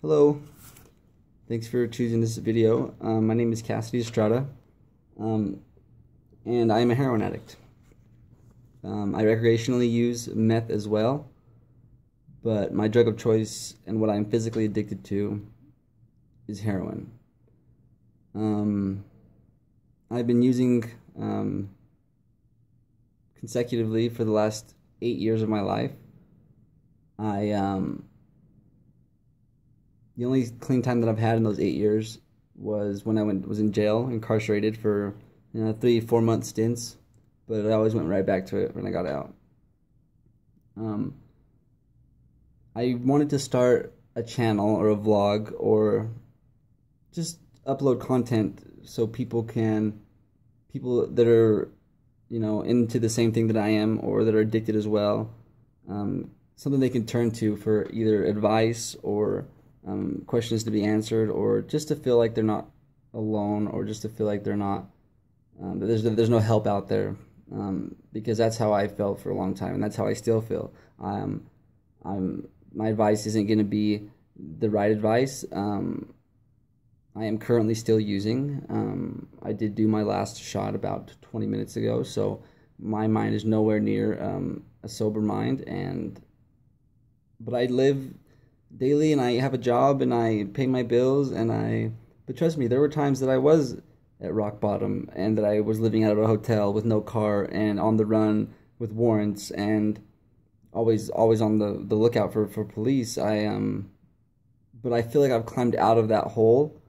Hello, thanks for choosing this video. My name is Cassidy Estrada, and I am a heroin addict. I recreationally use meth as well, but my drug of choice and what I'm physically addicted to is heroin. I've been using consecutively for the last 8 years of my life. The only clean time that I've had in those 8 years was when I was in jail, incarcerated for 3-4 month stints, but I always went right back to it when I got out. I wanted to start a channel or a vlog or just upload content so people that are into the same thing that I am or that are addicted as well, something they can turn to for either advice or questions to be answered, or just to feel like they're not alone, or just to feel like they're not there's no help out there, because that's how I felt for a long time, and that's how I still feel. My advice isn't going to be the right advice. I am currently still using. I did do my last shot about 20 minutes ago, so my mind is nowhere near a sober mind, but I live daily, and I have a job, and I pay my bills, but trust me, there were times that I was at rock bottom, and that I was living out of a hotel with no car and on the run with warrants, and always on the lookout for police. But I feel like I've climbed out of that hole,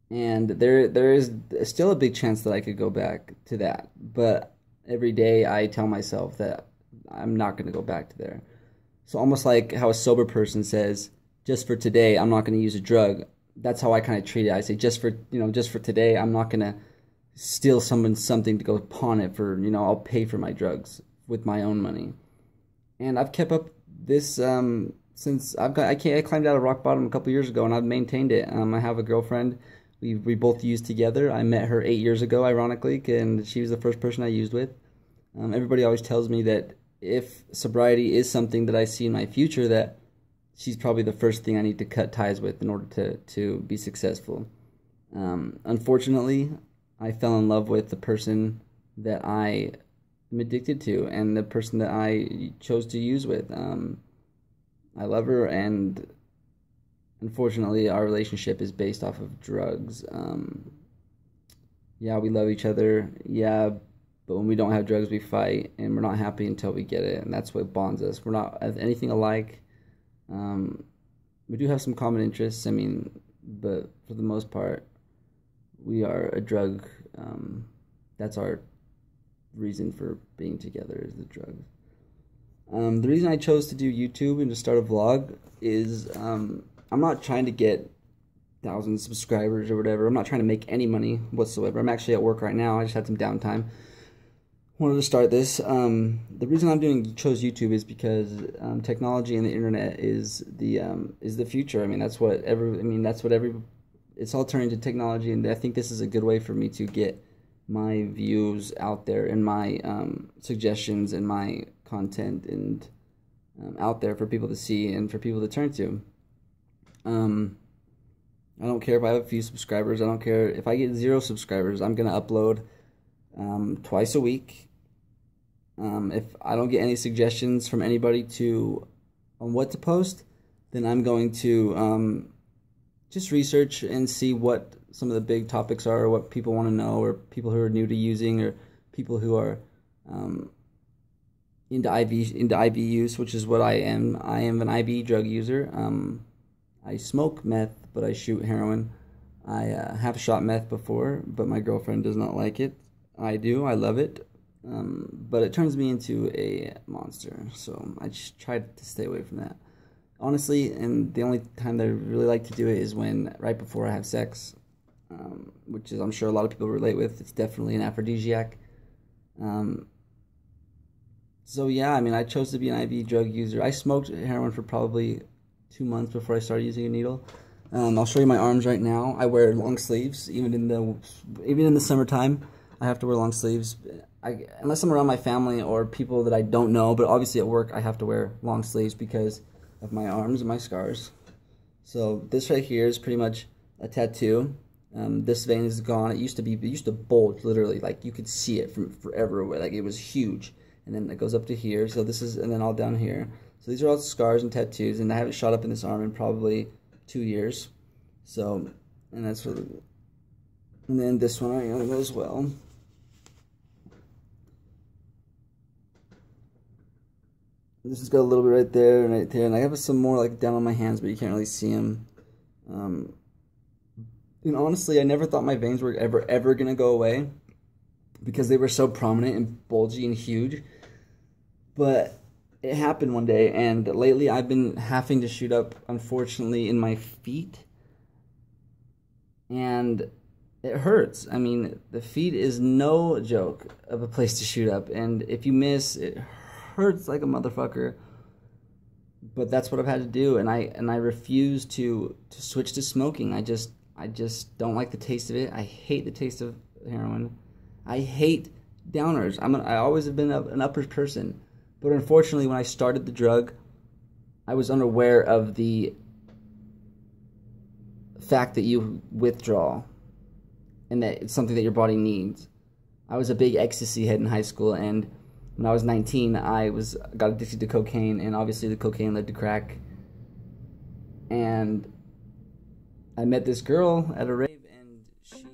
and there is still a big chance that I could go back to that, but every day I tell myself that I'm not going to go back to there. So almost like how a sober person says, just for today, I'm not going to use a drug. That's how I kind of treat it. I say, just for today, I'm not going to steal someone's something to go pawn it for, I'll pay for my drugs with my own money. And I've kept up this since I climbed out of rock bottom a couple years ago, and I've maintained it. I have a girlfriend. We both used together. I met her 8 years ago, ironically, and she was the first person I used with. Everybody always tells me that if sobriety is something that I see in my future, that she's probably the first thing I need to cut ties with in order to be successful. Unfortunately, I fell in love with the person that I am addicted to, and the person that I chose to use with. I love her, and unfortunately, our relationship is based off of drugs. Yeah, we love each other. Yeah, but when we don't have drugs, we fight, and we're not happy until we get it, and that's what bonds us. We're not anything alike. We do have some common interests, but for the most part, we are a drug. That's our reason for being together, is the drugs. The reason I chose to do YouTube and to start a vlog is I'm not trying to get 1,000 subscribers or whatever. I'm not trying to make any money whatsoever. I'm actually at work right now. I just had some downtime. Wanted to start this. The reason I chose YouTube is because technology and the internet is the future. It's all turning to technology, and I think this is a good way for me to get my views out there, and my suggestions and my content and out there for people to see and for people to turn to. I don't care if I have a few subscribers. I don't care if I get 0 subscribers. I'm gonna upload twice a week. If I don't get any suggestions from anybody on what to post, then I'm going to just research and see what some of the big topics are, or what people want to know, or people who are new to using, or people who are into IV use, which is what I am. I am an IV drug user. I smoke meth, but I shoot heroin. I have shot meth before, but my girlfriend does not like it. I do. I love it. But it turns me into a monster, so I just try to stay away from that, honestly. And the only time that I really like to do it is right before I have sex, which is, I'm sure a lot of people relate with. It's definitely an aphrodisiac. So yeah, I chose to be an IV drug user. I smoked heroin for probably 2 months before I started using a needle. I'll show you my arms right now. I wear long sleeves, even in the summertime. I have to wear long sleeves. Unless I'm around my family or people that I don't know, but obviously at work I have to wear long sleeves because of my arms and my scars. So this right here is pretty much a tattoo. This vein is gone. It used to bulge literally, like you could see it from forever away, like it was huge. And then it goes up to here. So this is, and then all down here. So these are all scars and tattoos, and I haven't shot up in this arm in probably 2 years. So, and that's really, and then this one I know as well. This has got a little bit right there and right there, and I have some more like down on my hands, but you can't really see them. And honestly, I never thought my veins were ever gonna go away because they were so prominent and bulgy and huge. But it happened one day, and lately I've been having to shoot up, unfortunately, in my feet, and it hurts. I mean, the feet is no joke of a place to shoot up, and if you miss, it hurts like a motherfucker. But that's what I've had to do, and I refuse to switch to smoking. I just don't like the taste of it. I hate the taste of heroin. I hate downers. I always have been an uppers person, but unfortunately, when I started the drug, I was unaware of the fact that you withdraw, and that it's something that your body needs. I was a big ecstasy head in high school, and when I was 19, I got addicted to cocaine, and obviously the cocaine led to crack. And I met this girl at a rave, and she...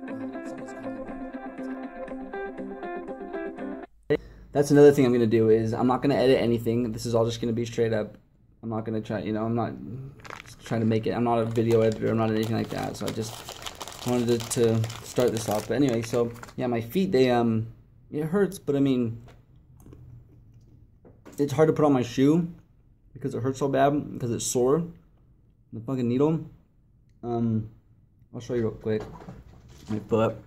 someone's calling me. That's another thing I'm going to do is I'm not going to edit anything. This is all just going to be straight up. I'm not going to try, I'm not trying to make it. I'm not a video editor. I'm not anything like that. So I just wanted to start this off. But anyway, so yeah, my feet, they, it hurts, but I mean, it's hard to put on my shoe because it hurts so bad, because it's sore. The fucking needle. I'll show you real quick. My foot.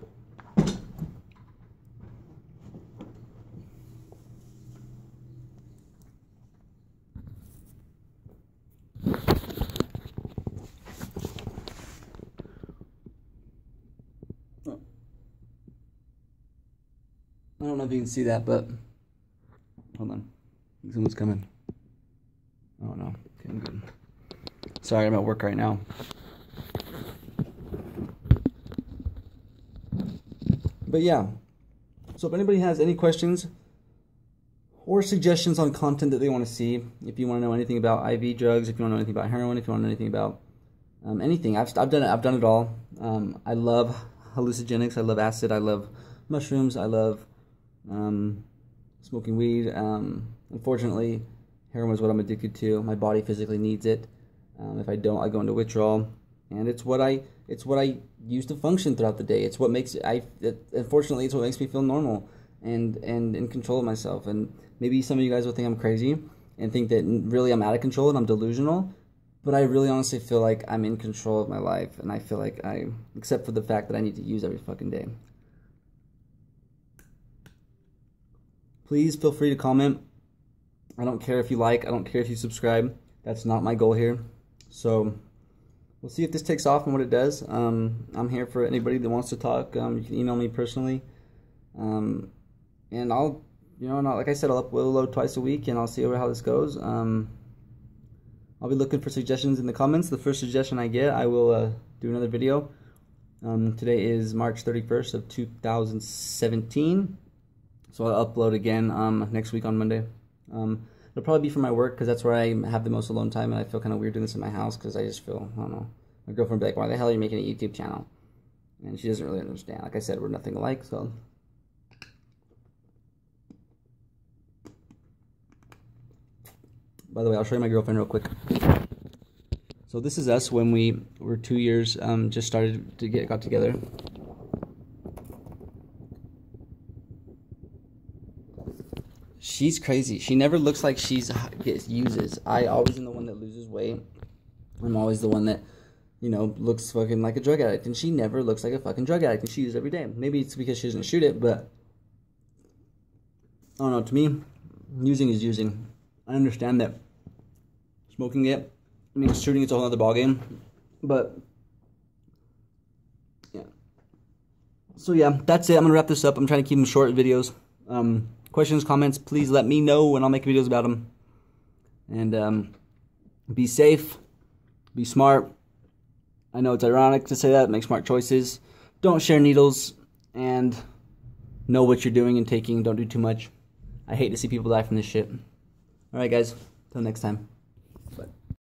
I don't know if you can see that, but hold on. I think someone's coming. Oh no. Okay, I'm good. Sorry, I'm at work right now. But yeah. So if anybody has any questions or suggestions on content that they want to see, if you want to know anything about IV drugs, if you want to know anything about heroin, if you want to know anything about anything, I've done it all. I love hallucinogenics. I love acid. I love mushrooms. I love smoking weed. Unfortunately, heroin is what I'm addicted to. My body physically needs it. If I don't, I go into withdrawal, and it's what I use to function throughout the day. It's what makes unfortunately, it's what makes me feel normal and in control of myself. And maybe some of you guys will think I'm crazy and think that really I'm out of control and I'm delusional, but I really honestly feel like I'm in control of my life, and I feel like except for the fact that I need to use every fucking day. Please feel free to comment. I don't care if you like. I don't care if you subscribe. That's not my goal here. So we'll see if this takes off and what it does. I'm here for anybody that wants to talk. You can email me personally. And I'll, like I said, I'll upload twice a week, and I'll see how this goes. I'll be looking for suggestions in the comments. The first suggestion I get, I will do another video. Today is March 31st of 2017. So I'll upload again next week on Monday. It'll probably be for my work, because that's where I have the most alone time, and I feel kind of weird doing this in my house, because I just feel, I don't know. My girlfriend will be like, why the hell are you making a YouTube channel? And she doesn't really understand. Like I said, we're nothing alike, so. By the way, I'll show you my girlfriend real quick. So this is us when we were 2 years, just started to got together. She's crazy. She never looks like uses. I always am the one that loses weight. I'm always the one that, looks fucking like a drug addict. And she never looks like a fucking drug addict. And she uses every day. Maybe it's because she doesn't shoot it, but I don't know. To me, using is using. I understand that smoking it, shooting it's a whole other ballgame. But, yeah. So, yeah, that's it. I'm going to wrap this up. I'm trying to keep them short videos. Questions, comments, please let me know, and I'll make videos about them. And Be safe. Be smart. I know it's ironic to say that. Make smart choices. Don't share needles. And know what you're doing and taking. Don't do too much. I hate to see people die from this shit. Alright, guys. Till next time.